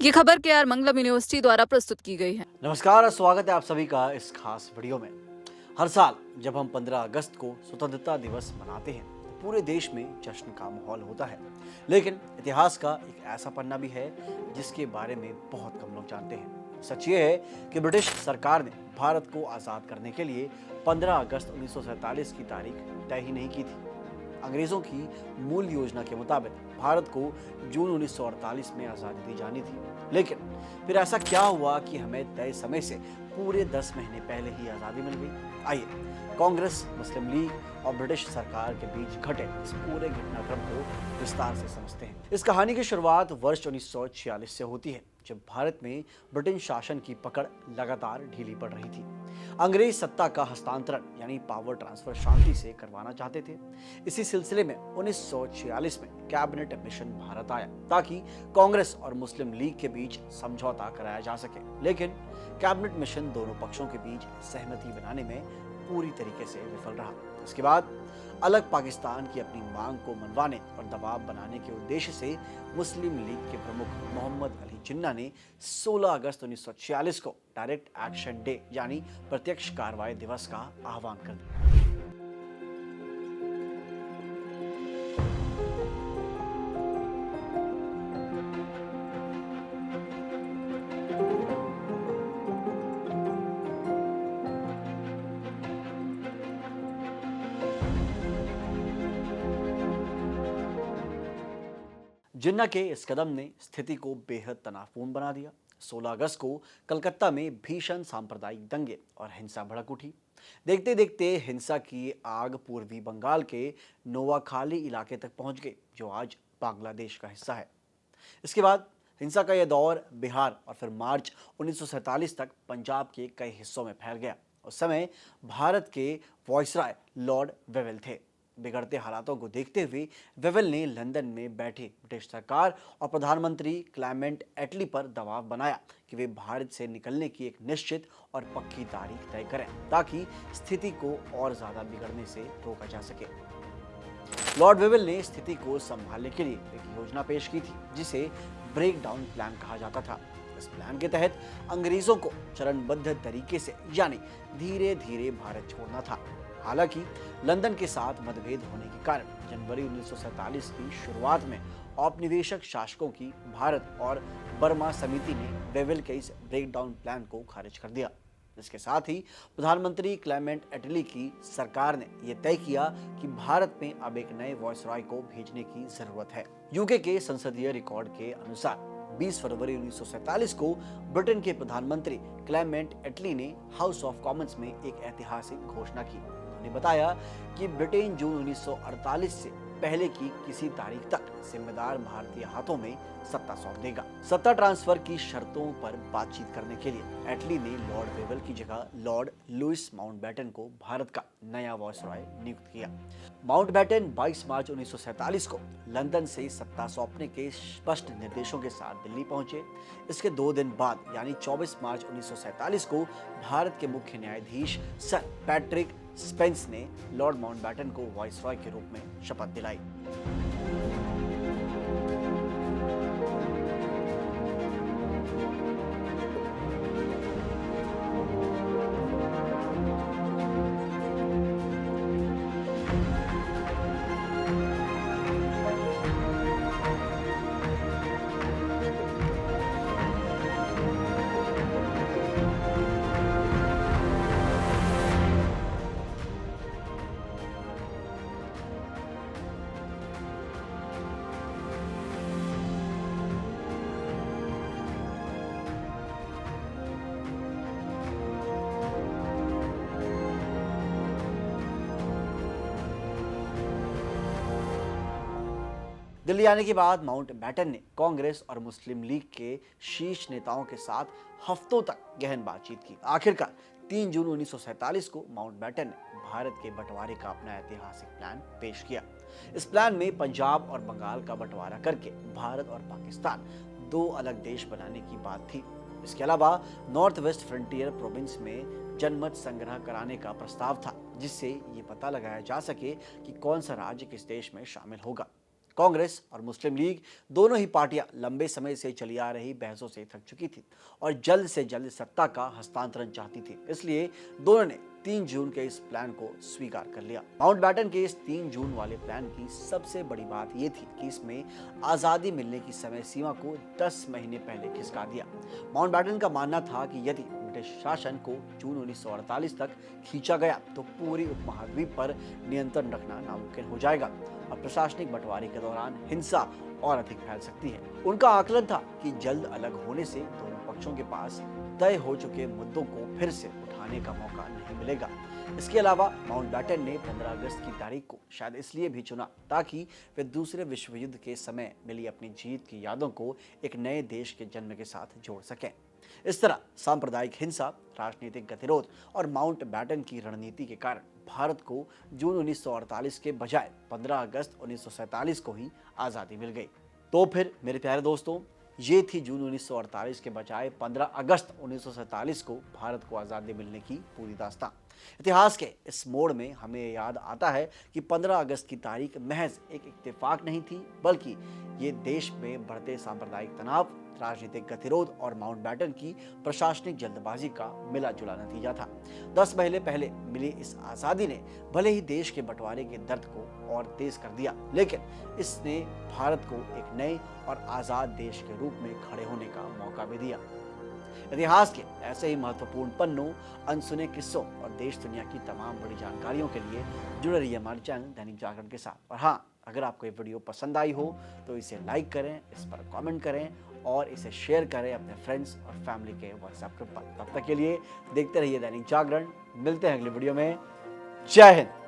ये खबर केआर मंगलम यूनिवर्सिटी द्वारा प्रस्तुत की गई है। नमस्कार और स्वागत है आप सभी का इस खास वीडियो में। हर साल जब हम 15 अगस्त को स्वतंत्रता दिवस मनाते हैं तो पूरे देश में जश्न का माहौल होता है, लेकिन इतिहास का एक ऐसा पन्ना भी है जिसके बारे में बहुत कम लोग जानते हैं। सच ये है कि ब्रिटिश सरकार ने भारत को आज़ाद करने के लिए 15 अगस्त 1947 की तारीख तय ही नहीं की थी। अंग्रेजों की मूल योजना के मुताबिक भारत को जून 1948 में आज़ादी दी जानी थी, लेकिन फिर ऐसा क्या हुआ कि हमें तय समय से पूरे 10 महीने पहले ही आज़ादी मिल गई। आइए कांग्रेस, मुस्लिम लीग और ब्रिटिश सरकार के बीच घटे इस पूरे घटनाक्रम को विस्तार से समझते हैं। इस कहानी की शुरुआत वर्ष 1946 से होती है, जब भारत में ब्रिटिश शासन की पकड़ लगातार ढीली पड़ रही थी। अंग्रेज सत्ता का हस्तांतरण यानी पावर ट्रांसफर शांति से करवाना चाहते थे। इसी सिलसिले में 1946 में कैबिनेट मिशन भारत आया ताकि कांग्रेस और मुस्लिम लीग के बीच समझौता कराया जा सके, लेकिन कैबिनेट मिशन दोनों पक्षों के बीच सहमति बनाने में पूरी तरीके से विफल रहा। इसके बाद अलग पाकिस्तान की अपनी मांग को मनवाने और दबाव बनाने के उद्देश्य से मुस्लिम लीग के प्रमुख मोहम्मद अली जिन्ना ने 16 अगस्त 1946 को डायरेक्ट एक्शन डे यानी प्रत्यक्ष कार्रवाई दिवस का आह्वान कर दिया। जिन्ना के इस कदम ने स्थिति को बेहद तनावपूर्ण बना दिया। 16 अगस्त को कलकत्ता में भीषण सांप्रदायिक दंगे और हिंसा भड़क उठी। देखते देखते हिंसा की आग पूर्वी बंगाल के नोवाखाली इलाके तक पहुंच गई, जो आज बांग्लादेश का हिस्सा है। इसके बाद हिंसा का यह दौर बिहार और फिर मार्च 1947 तक पंजाब के कई हिस्सों में फैल गया। उस समय भारत के वायसराय लॉर्ड वेवेल थे। बिगड़ते हालातों को देखते हुए वेवेल ने लंदन में बैठे ब्रिटिश सरकार और प्रधानमंत्री क्लेमेंट एटली पर दबाव बनाया कि वे भारत से निकलने की एक निश्चित और पक्की तारीख तय करें ताकि स्थिति को और ज्यादा बिगड़ने से रोका जा सके। लॉर्ड वेवेल ने स्थिति को संभालने के लिए एक योजना पेश की थी जिसे ब्रेक डाउन प्लान कहा जाता था। इस प्लान के तहत अंग्रेजों को चरणबद्ध तरीके से यानी धीरे धीरे भारत छोड़ना था। हालांकि लंदन के साथ मतभेद होने के कारण जनवरी 1947 की शुरुआत में औपनिवेशिक शासकों की भारत और बर्मा समिति ने वेवेल के इस ब्रेक डाउन प्लान को खारिज कर दिया। इसके साथ ही प्रधानमंत्री क्लेमेंट एटली की सरकार ने यह तय किया कि भारत में अब एक नए वायसराय को भेजने की जरूरत है। यूके के संसदीय रिकॉर्ड के अनुसार 20 फरवरी 1947 को ब्रिटेन के प्रधानमंत्री क्लेमेंट एटली ने हाउस ऑफ कॉमन्स में एक ऐतिहासिक घोषणा की। उन्होंने बताया कि ब्रिटेन जून 1948 से पहले की किसी तारीख तक जिम्मेदार भारतीय हाथों में सत्ता सौंप देगा। सत्ता ट्रांसफर की शर्तों पर बातचीत करने के लिए एटली ने लॉर्ड वेवेल की जगह लॉर्ड लुईस माउंटबेटन को भारत का नया वायसराय नियुक्त किया। माउंटबेटन 22 मार्च 1947 को लंदन से सत्ता सौंपने के स्पष्ट निर्देशों के साथ दिल्ली पहुंचे। इसके 2 दिन बाद यानी 24 मार्च 1947 को भारत के मुख्य न्यायाधीश सर पैट्रिक स्पेंस ने लॉर्ड माउंटबेटन को वायसराय के रूप में शपथ दिलाई। दिल्ली आने के बाद माउंटबेटन ने कांग्रेस और मुस्लिम लीग के शीर्ष नेताओं के साथ हफ्तों तक गहन बातचीत की। आखिरकार 3 जून 1947 को माउंटबेटन ने भारत के बंटवारे का अपना ऐतिहासिक प्लान पेश किया। इस प्लान में पंजाब और बंगाल का बंटवारा करके भारत और पाकिस्तान 2 अलग देश बनाने की बात थी। इसके अलावा नॉर्थ वेस्ट फ्रंटियर प्रोविंस में जनमत संग्रह कराने का प्रस्ताव था, जिससे ये पता लगाया जा सके कि कौन सा राज्य किस देश में शामिल होगा। कांग्रेस और मुस्लिम लीग दोनों ही पार्टियां लंबे समय से चली आ रही बहसों से थक चुकी थी और जल्द से जल्द सत्ता का हस्तांतरण चाहती थी। इसलिए दोनों ने 3 जून के इस प्लान को स्वीकार कर लिया। माउंटबेटन के इस 3 जून वाले प्लान की सबसे बड़ी बात यह थी कि इसमें आजादी मिलने की समय सीमा को 10 महीने पहले खिसका दिया। माउंटबेटन का मानना था कि यदि ब्रिटिश शासन को जून 1948 तक खींचा गया तो पूरी उपमहाद्वीप पर नियंत्रण रखना नामुमकिन हो जाएगा और प्रशासनिक बंटवारे के दौरान हिंसा और अधिक फैल सकती है। उनका आकलन था कि जल्द अलग होने से दोनों पक्षों के पास तय हो चुके मुद्दों को फिर से उठाने का मौका नहीं मिलेगा। इसके अलावा माउंटबेटन ने 15 अगस्त की तारीख को शायद इसलिए भी चुना ताकि वे दूसरे विश्व युद्ध के समय मिली अपनी जीत की यादों को एक नए देश के जन्म के साथ जोड़ सकें। इस तरह सांप्रदायिक हिंसा, राजनीतिक गतिरोध और माउंटबेटन की रणनीति के कारण भारत को जून 1948 के बजाय 15 अगस्त 1947 को ही आज़ादी मिल गई। तो फिर मेरे प्यारे दोस्तों, ये थी जून 1948 के बजाय 15 अगस्त 1947 को भारत को आज़ादी मिलने की पूरी दास्तां। इतिहास के इस मोड़ में हमें याद आता है कि 15 अगस्त की तारीख महज एक इत्तेफाक नहीं थी, बल्कि ये देश में बढ़ते सांप्रदायिक तनाव, राजनीतिक गतिरोध और माउंटबेटन की प्रशासनिक जल्दबाजी का मिला जुला नतीजा था। 10 महीने पहले मिली इस आज़ादी ने भले ही देश के बंटवारे के दर्द को और तेज कर दिया, लेकिन इसने भारत को एक नए और आज़ाद देश के रूप में खड़े होने का मौका भी दिया। इतिहास के ऐसे ही महत्वपूर्ण पन्नों, अनसुने किस्सों और देश दुनिया की तमाम बड़ी जानकारियों के लिए जुड़े रहिए हमारे चैनल दैनिक जागरण के साथ। और हाँ, अगर आपको ये वीडियो पसंद आई हो तो इसे लाइक करें, इस पर कमेंट करें और इसे शेयर करें अपने फ्रेंड्स और फैमिली के व्हाट्सएप ग्रुप पर। तब तक के लिए देखते रहिए दैनिक जागरण। मिलते हैं अगले वीडियो में। जय हिंद।